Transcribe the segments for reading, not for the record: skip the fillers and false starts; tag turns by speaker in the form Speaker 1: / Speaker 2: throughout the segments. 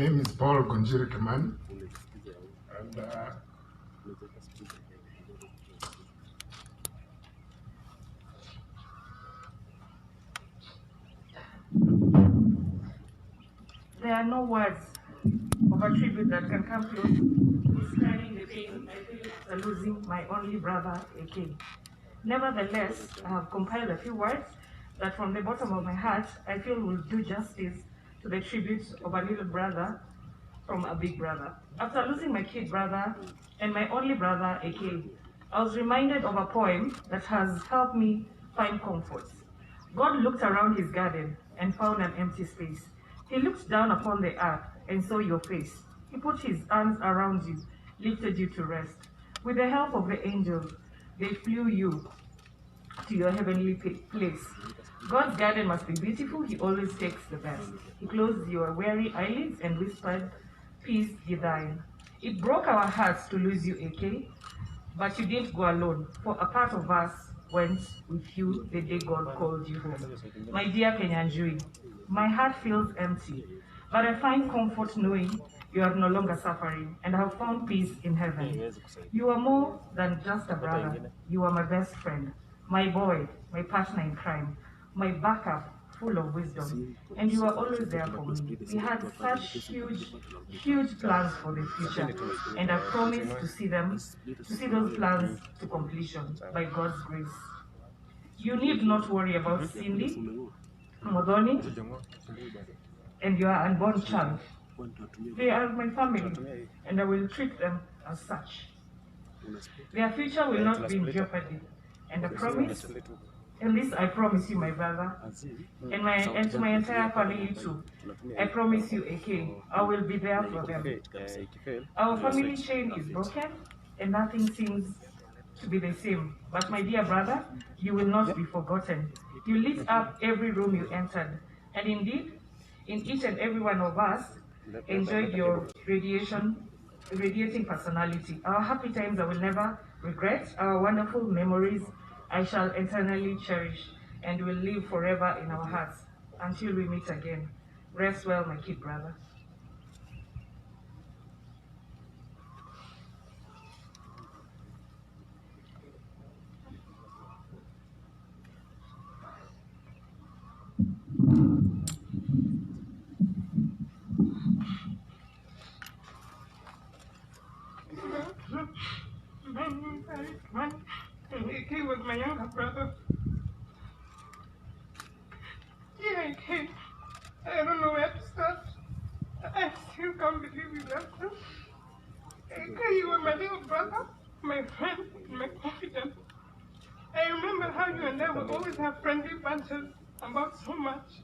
Speaker 1: name is Paul Ngujiri Kimani, and
Speaker 2: there are no words of a tribute that can come close to describing the pain I feel after losing my only brother, AK. Nevertheless, I have compiled a few words that from the bottom of my heart I feel will do justice to the tribute of a little brother from a big brother. After losing my kid brother and my only brother, AK, I was reminded of a poem that has helped me find comfort. God looked around his garden and found an empty space. He looked down upon the earth and saw your face. He put his arms around you, lifted you to rest. With the help of the angels, they flew you to your heavenly place. God's garden must be beautiful, he always takes the best. He closed your weary eyelids and whispered, "Peace be thine." It broke our hearts to lose you, AK, but you didn't go alone, for a part of us went with you the day God called you home. My dear Kenyans, my heart feels empty, but I find comfort knowing you are no longer suffering and have found peace in heaven. You are more than just a brother. You are my best friend, my boy, my partner in crime, my backup full of wisdom, and you are always there for me. We had such huge plans for the future, and I promise to see those plans to completion by God's grace. You need not worry about Cindy, Modoni, and your unborn child. They are my family, and I will treat them as such. Their future will not be in jeopardy, and I promise, and this I promise you, my brother, and to my entire family too. I promise you, AK, I will be there for them. Our family chain is broken, and nothing seems to be the same. But my dear brother, you will not be forgotten. You lit up every room you entered, and indeed, in each and every one of us, enjoyed your radiating personality. Our happy times I will never regret. Our wonderful memories I shall eternally cherish and will live forever in our hearts until we meet again. Rest well, my kid brother.
Speaker 3: My name is Firebrand, and AK was my younger brother. Yeah, AK, I don't know where to start. I still can't believe you left us. AK, you were my little brother, my friend, my confidant. I remember how you and I would always have friendly banters about so much.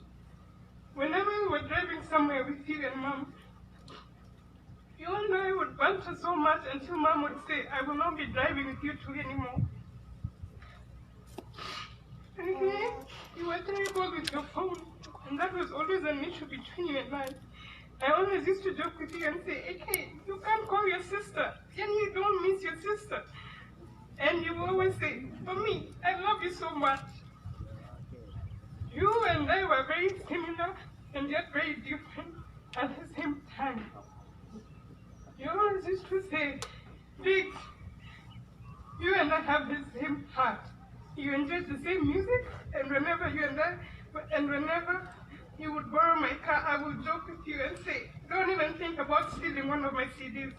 Speaker 3: Whenever we were driving somewhere with you and Mom, you and I would banter so much until Mom would say, "I will not be driving with you two anymore." Okay? You were terrible with your phone, and that was always an issue between you and I. I always used to joke with you and say, "AK, you can't call your sister, and you don't miss your sister." And you always say, "For me, I love you so much." You and I were very similar and yet very different at the same time. You always used to say, "Biggs, you and I have the same heart. You enjoy the same music, and whenever you would borrow my car, I would joke with you and say, 'Don't even think about stealing one of my CDs.'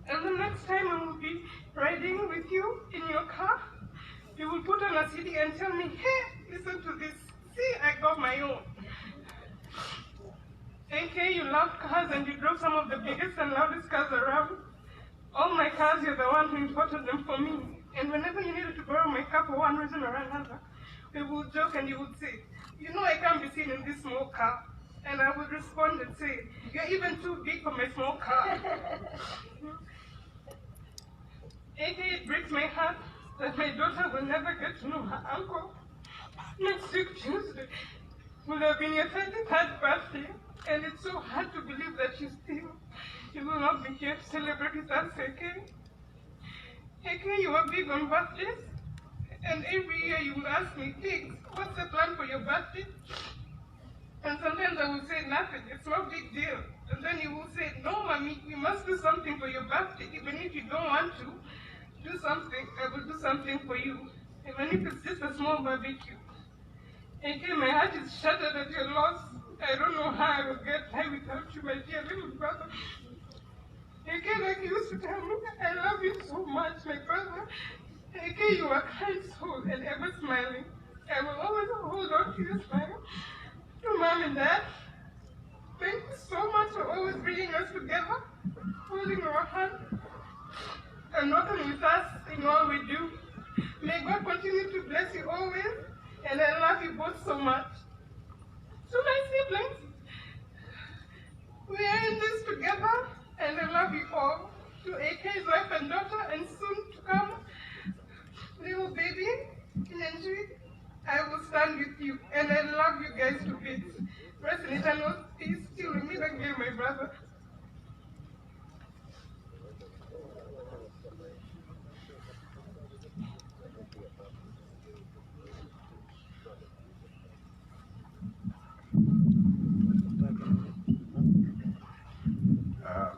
Speaker 3: And the next time I will be riding with you in your car, you will put on a CD and tell me, 'Hey, listen to this. See, I got my own.' AK, you love cars and you drove some of the biggest and loudest cars around. All my cars, you're the one who imported them for me. And whenever you needed to borrow my car for one reason or another, we would joke and you would say, 'You know I can't be seen in this small car.' And I would respond and say, 'You're even too big for my small car.' AK, it breaks my heart that my daughter will never get to know her uncle. Next week, Tuesday, will have been your 33rd birthday, and it's so hard to believe that you will not be here to celebrate with us, AK. AK, you are big on birthdays, and every year you will ask me, 'Biggs, what's the plan for your birthday?' And sometimes I will say nothing, it's no big deal. And then he will say, no, mommy, we must do something for your birthday. Even if you don't want to do something, I will do something for you. Even if it's just a small barbecue. Again, my heart is shattered at your loss. I don't know how I will get by without you, my dear little brother. Again, like you used to tell me, I love you so much, my brother. Again, you are kind soul and ever smiling. I will always hold on to your smile. To Mom and Dad, thank you so much for always bringing us together, holding our hand, and working with us in all we do. May God continue to bless you always, and I love you both so much. To my siblings, we are in this together, and I love you all. To AK's wife and daughter, and soon to come, little baby, Ngujiri, I will stand with you, and I love you guys to bits. Rest in eternal peace till we meet again, my brother.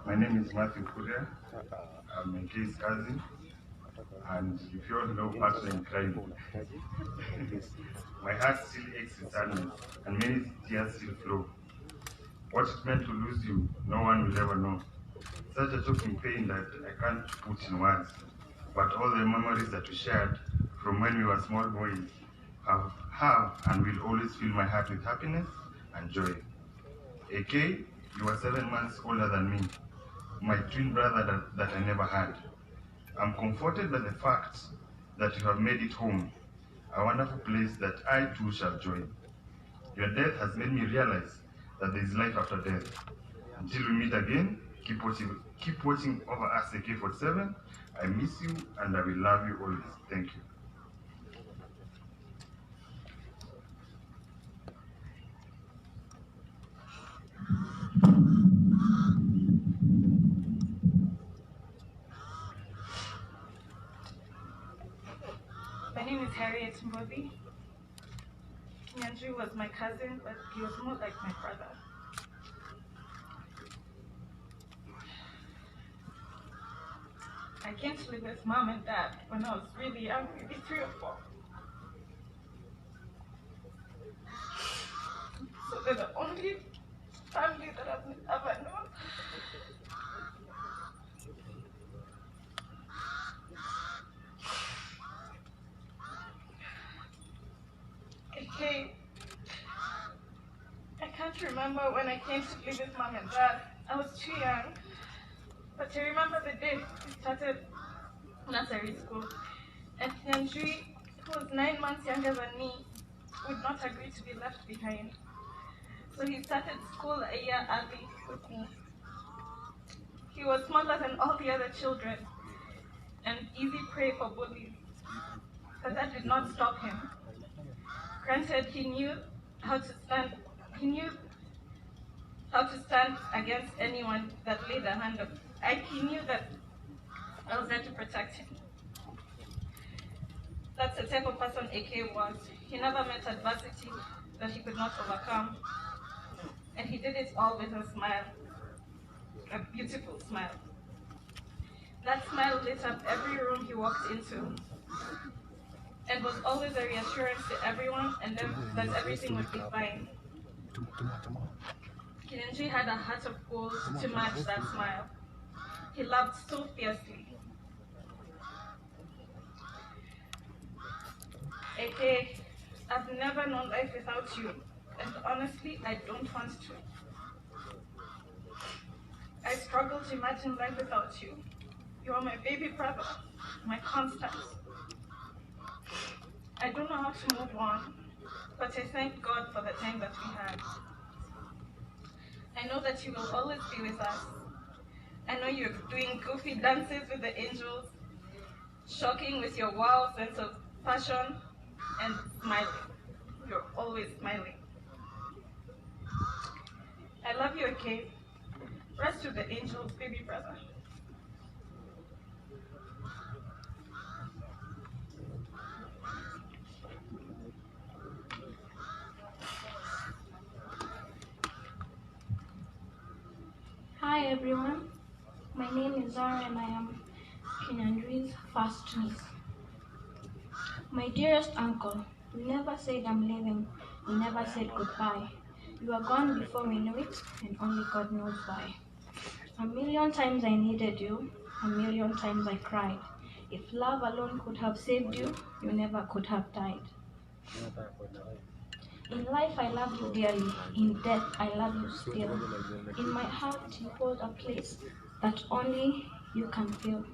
Speaker 4: My name is Matthew Kuria. I'm AK's cousin, and if you all know partner in crime, my heart still aches with sadness, and many tears still flow. What it meant to lose you, no one will ever know. Such a choking pain that I can't put in words. But all the memories that we shared from when we were small boys have and will always fill my heart with happiness and joy. AK, you are 7 months older than me, my twin brother that I never had. I'm comforted by the fact that you have made it home, a wonderful place that I too shall join. Your death has made me realize that there is life after death. Until we meet again, keep watching over us, AK-47. I miss you and I will love you always. Thank you.
Speaker 2: My name is Harriet Mbobi. Ngujiri was my cousin, but he was more like my brother. I came to live with Mom and Dad when I was really young, maybe 3 or 4. So they're the only family that I've ever known. I can't remember when I came to live with Mom and Dad. I was too young. But I remember the day we started nursery school. And Ngujiri, who was 9 months younger than me, would not agree to be left behind. So he started school a year early with me. He was smaller than all the other children and easy prey for bullies. But that did not stop him. Granted, he knew how to stand against anyone that laid a hand on. He knew that I was there to protect him. That's the type of person AK was. He never met adversity that he could not overcome. And he did it all with a smile, a beautiful smile. That smile lit up every room he walked into and was always a reassurance to everyone and that everything would be fine. Ngujiri had a heart of gold to match that smile. He loved so fiercely. AK, I've never known life without you, and honestly, I don't want to. I struggle to imagine life without you. You are my baby brother, my constant. I don't know how to move on, but I thank God for the time that we had. I know that you will always be with us. I know you're doing goofy dances with the angels, shocking with your wild sense of passion, and smiling. You're always smiling. I love you, okay? Rest with the angels, baby brother.
Speaker 5: Hi everyone, my name is Zara and I am Kenyans first niece. My dearest uncle, you never said I'm leaving, you never said goodbye. You are gone before we knew it, and only God knows why. A million times I needed you, a million times I cried. If love alone could have saved you, you never could have died. In life I love you dearly, in death I love you still. In my heart you hold a place that only you can feel.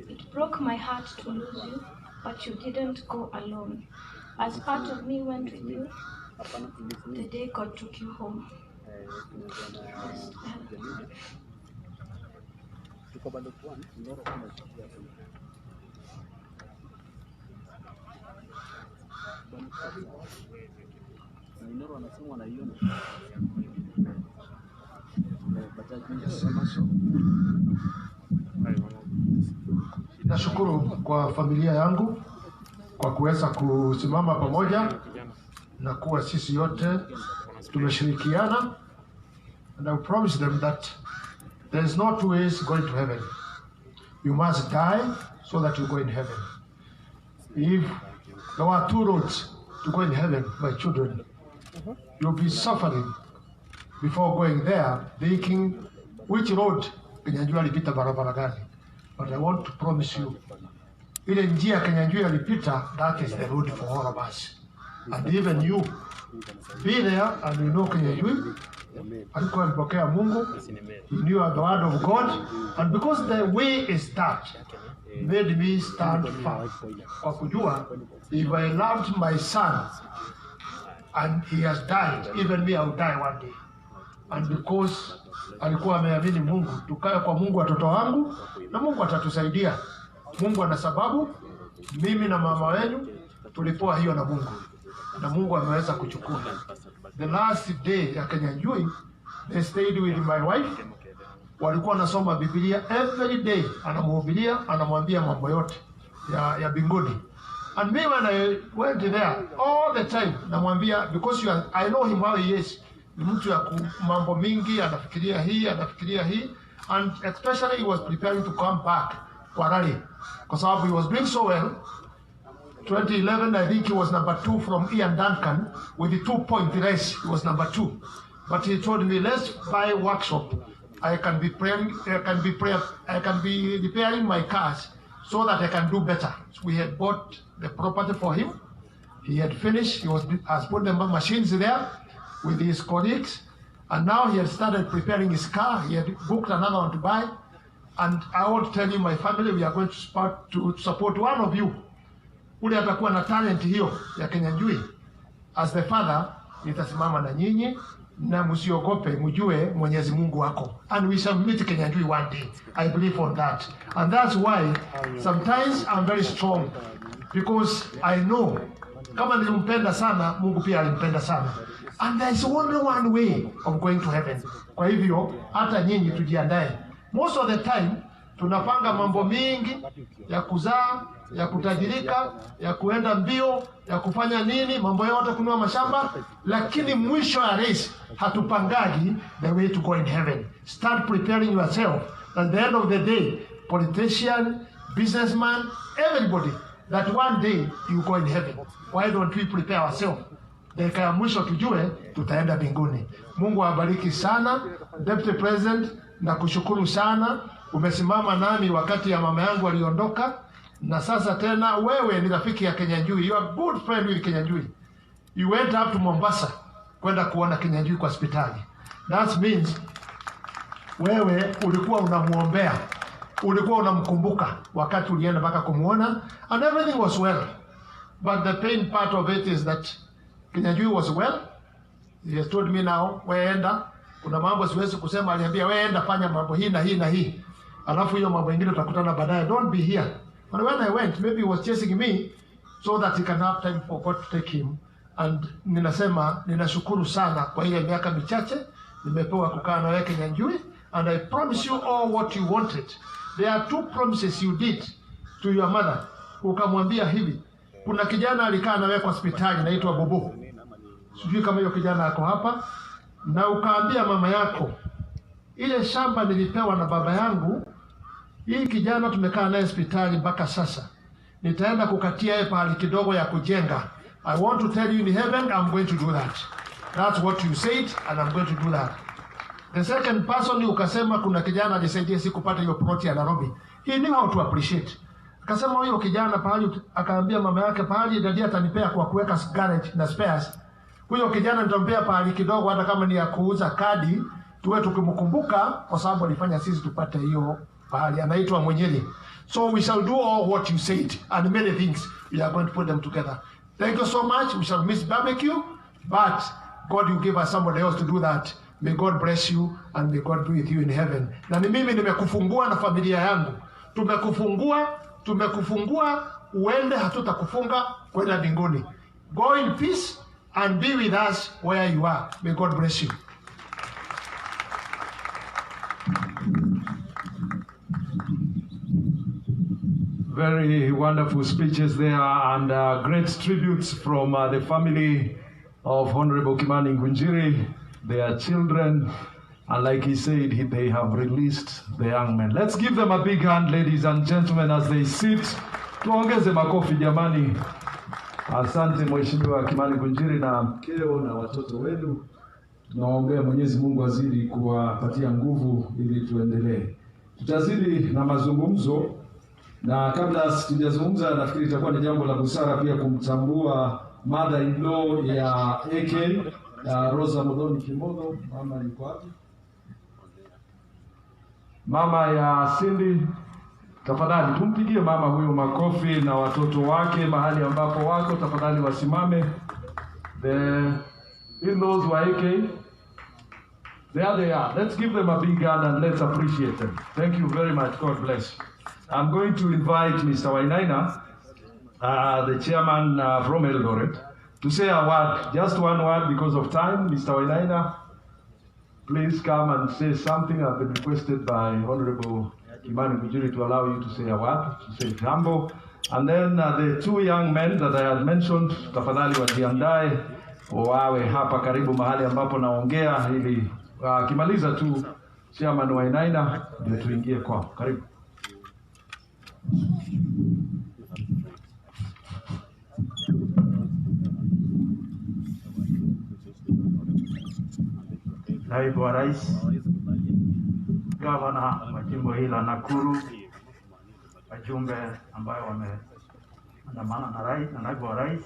Speaker 5: It broke my heart to lose you, but you didn't go alone. As part of me went with you, the day God took you home.
Speaker 1: Nashukuru kwa familia yangu kwa kuweza kusimama pamoja na kuwa sisi yote tumeshirikiana, and I promise them that there is no two ways going to heaven. You must die so that you go in heaven. If there were two roads to go in heaven, my children, you'll be suffering before going there, thinking which road Kenyans alipita barabara gani. But I want to promise you, ile njia Kenyans alipita, that is the road for all of us. And even you, be there and you know Kenyans alikuwa alipokea Mungu, he knew the word of God, and because the way is that, made me stand firm. Kwa kujua, if I loved my son and he has died, even me I will die one day. And because alikuwa ameamini Mungu, tukae kwa Mungu watoto wangu, na Mungu atatusaidia. Mungu ana sababu, mimi na mama wenu tulipoa hiyo na Mungu, na Mungu ameweza kuchukua. The last day ya Kenyans, they stayed with my wife. Walikuwa nasoma Biblia every day, anamhubiria, anamwambia mambo yote ya binguni. And me when I went there all the time, namwambia, because I know him how he is. Ni mtu ya mambo mingi, anafikiria hii, and especially he was preparing to come back kwa rally, kwa sababu he was doing so well. 2011, I think he was number 2 from Ian Duncan with the 2-point race. He was number 2, but he told me, let's buy a workshop. I can be repairing my cars so that I can do better. So we had bought the property for him. He had finished. He has put the machines there with his colleagues, and now he had started preparing his car. He had booked another one to buy, and I want to tell you, my family, we are going to support one of you. Ule atakuwa na talent hiyo ya Kenyans. As the father, nitasimama na nyinyi, na msiogope, mjue Mwenyezi Mungu wako. And we shall meet Kenyans one day. I believe on that. And that's why sometimes I'm very strong, because I know kama nilimpenda sana, Mungu pia alimpenda sana. And there is only one way of going to heaven. Kwa hivyo hata nyinyi tujiandae. Most of the time tunapanga mambo mingi ya kuzaa, ya kutajirika, ya kuenda mbio, ya kufanya nini, mambo yote, kununua mashamba, lakini mwisho ya race hatupangagi the way to go in heaven. Start preparing yourself. At the end of the day, politician, businessman, everybody, that one day you go in heaven. Why don't we prepare ourselves? Dakika ya mwisho tujue tutaenda mbinguni. Mungu awabariki sana. Deputy President, nakushukuru sana. Umesimama nami wakati ya mama yangu aliondoka, na sasa tena wewe ni rafiki ya Kenyans. You are a good friend with Kenyans. You went up to Mombasa kwenda kuona Kenyans kwa hospitali. That means wewe ulikuwa unamuombea, ulikuwa unamkumbuka wakati ulienda mpaka kumuona, and everything was well. But the pain part of it is that Kenyans was well. He has told me now, weenda, kuna mambo siwezi kusema, aliambia weenda fanya mambo hii na hii na hii, alafu hiyo mambo mengine tutakutana baadaye, don't be here. And when I went, maybe he was chasing me so that he can have time for God to take him. And ninasema, ninashukuru sana kwa ile miaka michache nimepewa kukaa na wewe Kenyans, and I promise you all what you wanted. There are 2 promises you did to your mother. Ukamwambia hivi, kuna kijana alikaa na wewe kwa hospitali anaitwa Bobo. Sijui kama hiyo kijana ako hapa, na ukaambia mama yako ile shamba nilipewa na baba yangu, hii kijana tumekaa naye hospitali mpaka sasa. Nitaenda kukatia yeye pahali kidogo ya kujenga. I want to tell you in heaven, I'm going to do that. That's what you said, and I'm going to do that. The second person ukasema kuna kijana alisaidia si kupata hiyo plot ya Nairobi. He knew how to appreciate. Akasema huyo kijana pahali, akaambia mama yake pahali dadi atanipea kwa kuweka garage na spares. Huyo kijana nitampea pahali kidogo hata kama ni ya kuuza kadi, tuwe tukimkumbuka kwa sababu alifanya sisi tupate hiyo pahali. Anaitwa Ngujiri. So we shall do all what you said and many things. We are going to put them together. Thank you so much. We shall miss barbecue, but God will give us somebody else to do that. May God bless you and may God be with you in heaven. Na ni mimi nimekufungua na familia yangu. Tumekufungua uende, hatutakufunga kwenda mbinguni. Go in peace and be with us where you are. May God bless you.
Speaker 6: Very wonderful speeches there, and great tributes from the family of Honorable Kimani Ngujiri, their children, and like he said, they have released the young men. Let's give them a big hand, ladies and gentlemen, as they sit. Tuongeze makofi jamani. Asante Mheshimiwa Kimani Ngujiri na mkeo na watoto wenu. Tunaombea Mwenyezi Mungu azidi kuwapatia nguvu ili tuendelee. Tutazidi na mazungumzo, na kabla sijazungumza nafikiri itakuwa ni jambo la busara pia kumtambua mother-in-law ya AK, Rosa Modoni Kimodo. Mama yuko wapi? Mama ya Cindy, tafadhali tumpigie mama huyo makofi, na watoto wake mahali ambapo wako tafadhali wasimame. The in-laws wa AK, there they are. Let's give them a big hand and let's appreciate them. Thank you very much. God bless. I'm going to invite Mr. Wainaina, the chairman from Eldoret, to say a word, just one word because of time. Mr. Wainaina, please come and say something. I've been requested by Honorable Kimani Ngujiri to allow you to say a word, to say jambo. And then the two young men that I had mentioned, tafadhali wajiandae wawe hapa karibu mahali ambapo naongea, ili kimaliza tu chairman Wainaina ndio tuingie kwao. Karibu.
Speaker 7: Naibu wa Rais, Gavana wa jimbo hili la Nakuru, wajumbe ambayo wameandamana na rais na naibu wa rais,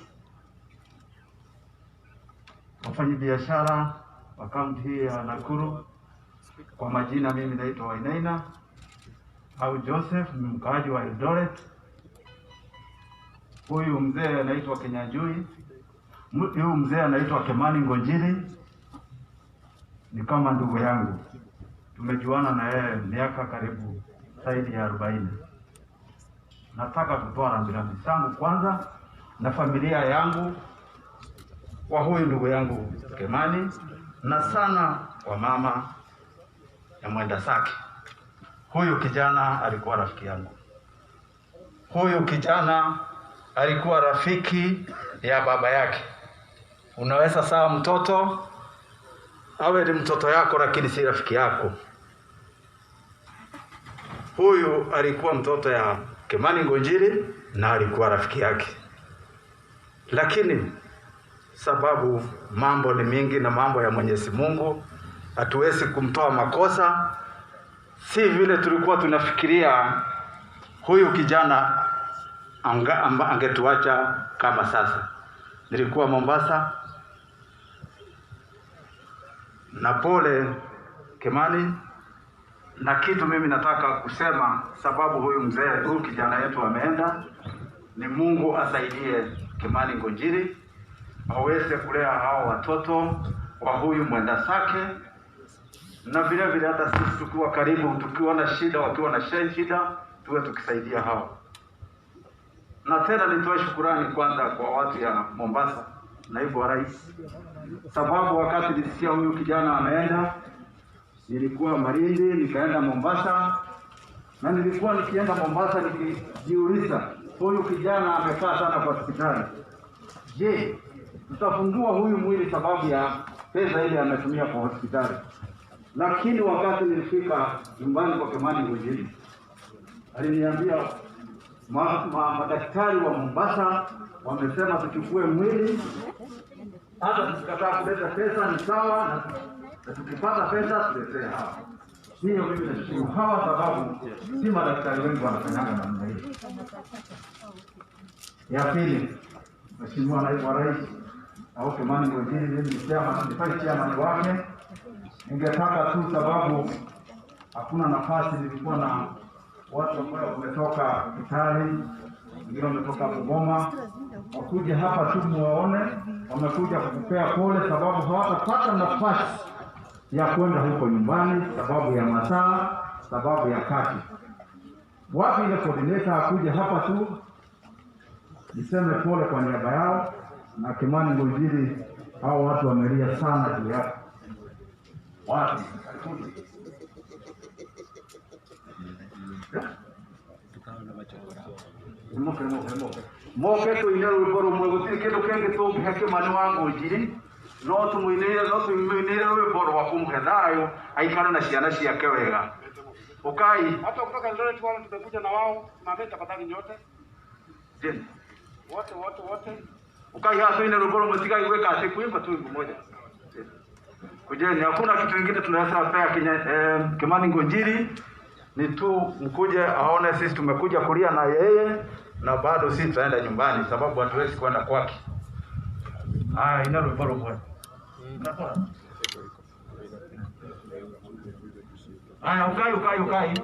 Speaker 7: wafanyabiashara wa kaunti hii ya Nakuru. Kwa majina mimi naitwa Wainaina au Joseph, ni mkaaji wa Eldoret. Huyu mzee anaitwa Kenyajui, huyu mzee anaitwa Kimani Ngujiri, ni kama ndugu yangu. Tumejuana na yeye miaka karibu zaidi ya 40. Nataka kutoa rambirambi zangu kwanza na familia yangu kwa huyu ndugu yangu Kimani, na sana kwa mama ya mwenda Saki. Huyu kijana alikuwa rafiki yangu. Huyu kijana alikuwa rafiki ya baba yake. Unaweza sawa mtoto awe ni mtoto yako lakini si rafiki yako. Huyu alikuwa mtoto ya Kimani Ngujiri na alikuwa rafiki yake. Lakini sababu mambo ni mingi na mambo ya Mwenyezi Mungu, hatuwezi kumtoa makosa. Si vile tulikuwa tunafikiria huyu kijana angetuacha kama sasa. Nilikuwa Mombasa, na pole Kimani, na kitu mimi nataka kusema, sababu huyu kijana yetu ameenda, ni Mungu asaidie Kimani Ngujiri aweze kulea hao watoto kwa huyu mwenda Sake, na vile vile hata sisi tukiwa karibu, tukiona shida, wakiwa na shida, tuwe tukisaidia hao. Na tena nitoe shukrani kwanza kwa watu ya Mombasa, naibu wa rais, sababu wakati nilisikia huyu kijana ameenda, nilikuwa Marindi, nikaenda Mombasa, na nilikuwa nikienda Mombasa nikijiuliza, huyu kijana amekaa sana kwa hospitali. Je, tutafungua huyu mwili sababu ya pesa ile ametumia kwa hospitali? Lakini wakati nilifika nyumbani kwa Kimani Ngujiri, aliniambia madaktari wa Mombasa wamesema tuchukue mwili, hata tukikataa kuleta pesa ni sawa, na tukipata pesa tuletee hawa. Hiyo mimi nashukuru hawa, sababu si madaktari wengi wanafanyanga namna hii. Ya pili, Mheshimiwa Naibu wa Rais au Kimani Ngujiri, mimi ni chairman wake. Ningetaka tu, sababu hakuna nafasi, nilikuwa na watu ambao wametoka Kitale, wengine wametoka Bungoma, wakuja hapa tu muwaone, wamekuja kukupea pole, sababu hawatapata nafasi ya kwenda huko nyumbani, sababu ya masaa, sababu ya kati. Wapi ile coordinator akuja hapa tu niseme pole kwa niaba yao, na Kimani Ngujiri hao watu wamelia sana juu yako. Wapi? Moke tu inero boro mwe gutiri kindu kenge tu heke mani wa Ngujiri no tumuinire we boro wa kumhethayo aikana na ciana ciake wega. Ukai hata kutoka Eldoret wale tumekuja na wao na meta pataki nyote je wote ukai hata inero boro mtikai weka atikuimba tu mmoja. Kujeni, hakuna kitu kingine tunaweza pea Kimani Ngujiri, ni tu mkuje aone sisi tumekuja kulia na yeye, na bado sisi tutaenda nyumbani sababu hatuwezi kwenda kwake. Inalo bado kwa. Ukai.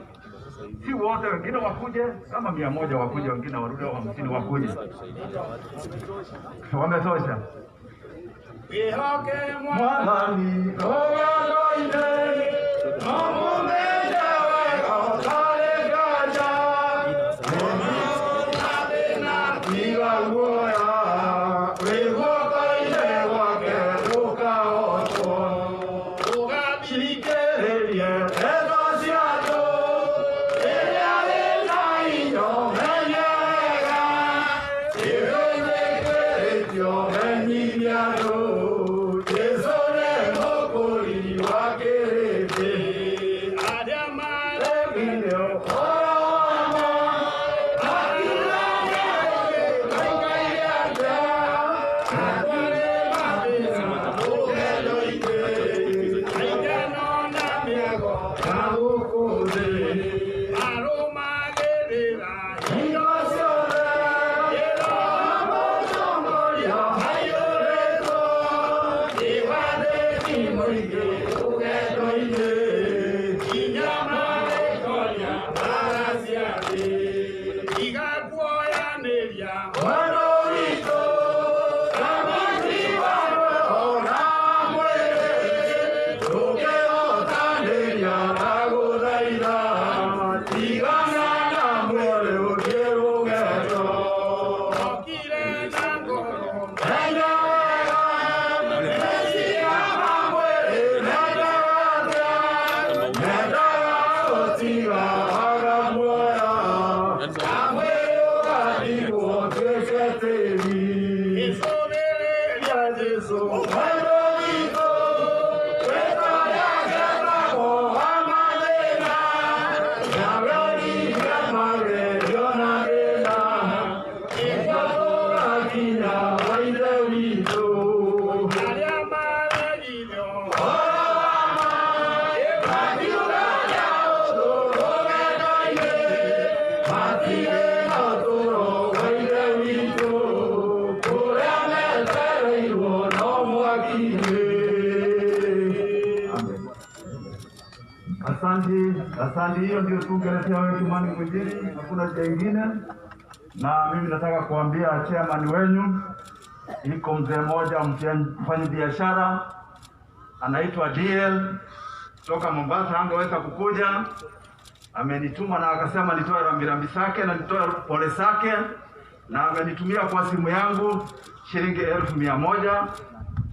Speaker 7: Si wote, wengine wakuje kama 100 wakuje, wengine warudi 50 wakuje. Wametosha. Mwalani oyadoine mamumeja wego kale gaja na bila ngoya wego kaile wake ukaoto ugabilikerie edosiato eliale naino menyega iwenekeretio menyibiado. Asante, hiyo ndio tungeletea wewe Kimani Ngujiri, hakuna jingine. Na mimi nataka kuambia chairman wenu, iko mzee mmoja mfanya biashara anaitwa DL toka Mombasa, angeweza kukuja, amenituma na akasema nitoe rambirambi zake na nitoe pole zake, na amenitumia kwa simu yangu shilingi 1,100.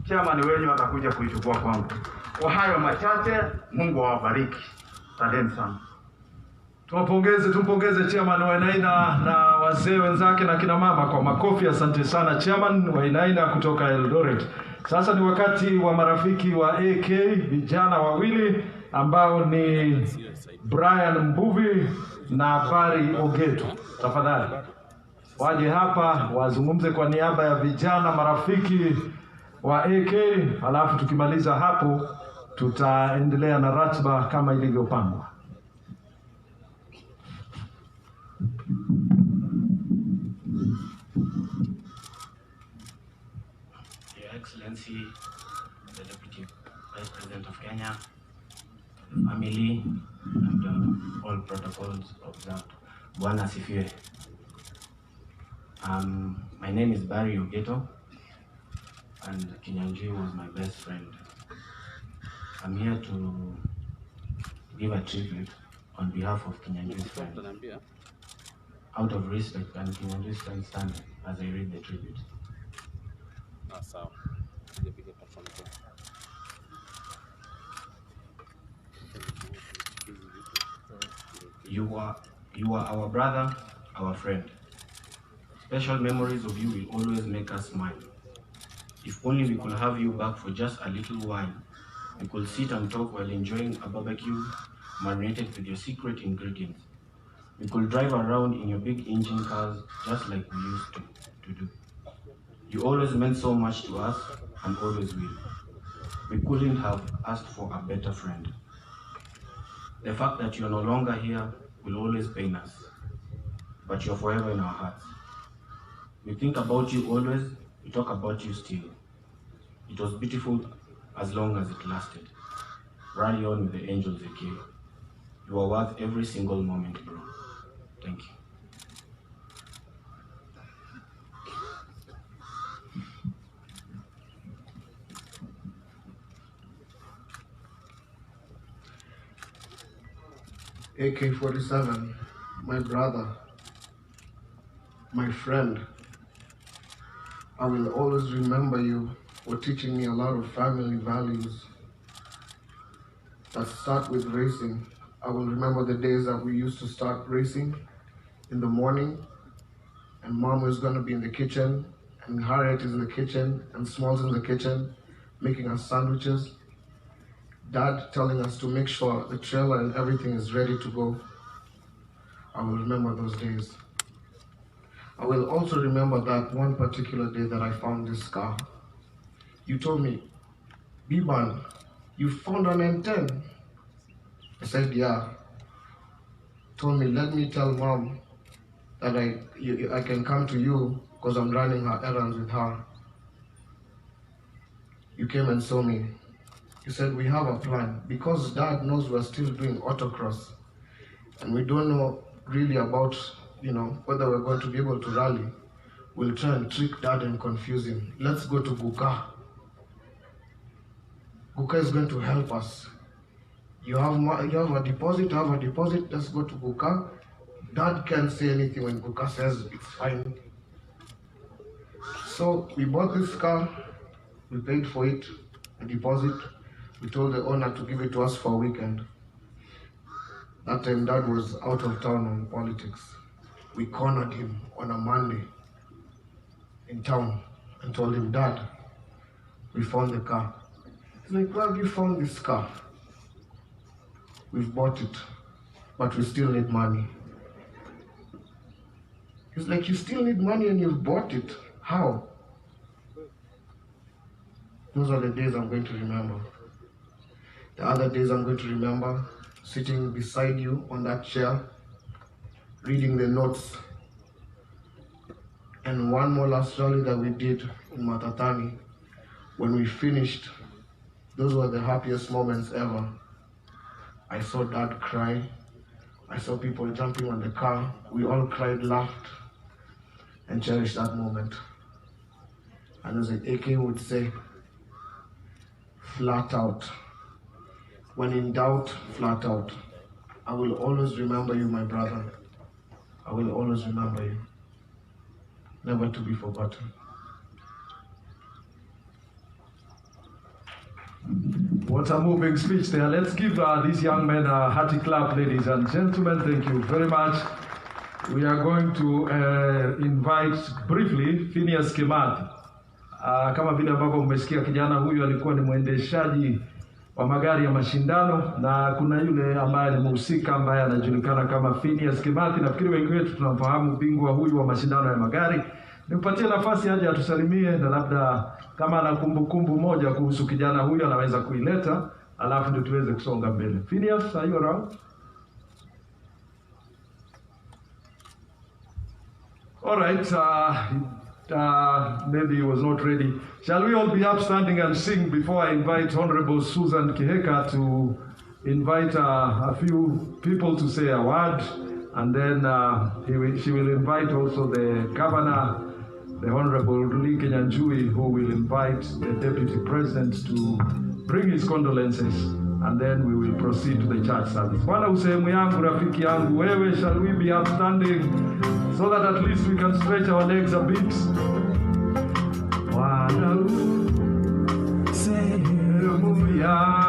Speaker 7: Chairman wenu atakuja kuichukua kwangu. Kwa hayo machache, Mungu awabariki. Asante sana.
Speaker 6: Tumpongeze chairman Wainaina na wazee wenzake na kina mama kwa makofi. Asante sana chairman Wainaina kutoka Eldoret. Sasa ni wakati wa marafiki wa AK, vijana wawili ambao ni Brian Mbuvi na Barry Ogeto. Tafadhali waje hapa wazungumze kwa niaba ya vijana marafiki wa AK, halafu tukimaliza hapo tutaendelea na ratiba kama ilivyopangwa.
Speaker 8: Your Excellency, the Deputy Vice President of Kenya, the family, and all protocols observed. Bwana asifiwe. My name is Barry Ogeto, and Ngujiri was my best friend. I'm here to give a tribute on behalf of Ngujiri's friend. Out of respect and Ngujiri's friend stand as I read the tribute. You are our brother, our friend. Special memories of you will always make us smile. If only we could have you back for just a little while. We could sit and talk while enjoying a barbecue marinated with your secret ingredients. We could drive around in your big engine cars just like we used to do. You always meant so much to us and always will. We couldn't have asked for a better friend. The fact that you're no longer here will always pain us, but you're forever in our hearts. We think about you always, we talk about you still. It was beautiful as long as it lasted. Rally on with the angels, AK. You are worth every single moment, bro. Thank you.
Speaker 1: AK-47, my brother, my friend, I will always remember you for teaching me a lot of family values that start with racing. I will remember the days that we used to start racing in the morning, and Mom was going to be in the kitchen, and Harriet is in the kitchen, and Small's in the kitchen, making us sandwiches. Dad telling us to make sure the trailer and everything is ready to go. I will remember those days. I will also remember that one particular day that I found this car. You told me, Biban, you found an M10. I said, yeah. Told me, let me tell Mom that I can come to you because I'm running her errands with her. You came and saw me. You said, we have a plan. Because Dad knows we're still doing autocross and we don't know really about, whether we're going to be able to rally, we'll try and trick Dad and confuse him. Let's go to Guka. Guka is going to help us. You have a deposit, let's go to Guka. Dad can't say anything when Guka says it's fine. So we bought this car, we paid for it, a deposit. We told the owner to give it to us for a weekend. That time Dad was out of town on politics. We cornered him on a Monday in town and told him, Dad, we found the car. He's like, where have you found this car? We've bought it, but we still need money. He's like, you still need money and you've bought it? How? Those are the days I'm going to remember. The other days I'm going to remember sitting beside you on that chair, reading the notes. And one more last rally that we did in Matatani, when we finished, those were the happiest moments ever. I saw Dad cry. I saw people jumping on the car. We all cried, laughed, and cherished that moment. And as AK would say, flat out. When in doubt, flat out. I will always remember you, my brother. I will always remember you. Never to be forgotten.
Speaker 6: What a moving speech there. Let's give these young men a hearty clap, ladies and gentlemen. Thank you very much. We are going to invite briefly Phineas Kimani. Kama vile ambavyo mmesikia, kijana huyu alikuwa ni mwendeshaji wa magari ya mashindano, na kuna yule ambaye ni mhusika ambaye anajulikana kama Phineas Kimathi. Nafikiri wengi wetu tunamfahamu bingwa huyu wa mashindano ya magari. Nimpatie nafasi aje atusalimie, na labda kama ana kumbukumbu moja kuhusu kijana huyu anaweza kuileta, alafu ndio tuweze kusonga mbele. Phineas, are you around? All right, maybe he was not ready. Shall we all be upstanding and sing before I invite Honorable Susan Kiheka to invite a few people to say a word, and then she will invite also the governor, the Honorable Kenyans Diasporans, who will invite the Deputy President to bring his condolences, and then we will proceed to the church service. Bwana usehemu yangu, rafiki yangu, wewe, shall we be upstanding so that at least we can stretch our legs a bit? Bwana usehemu yangu.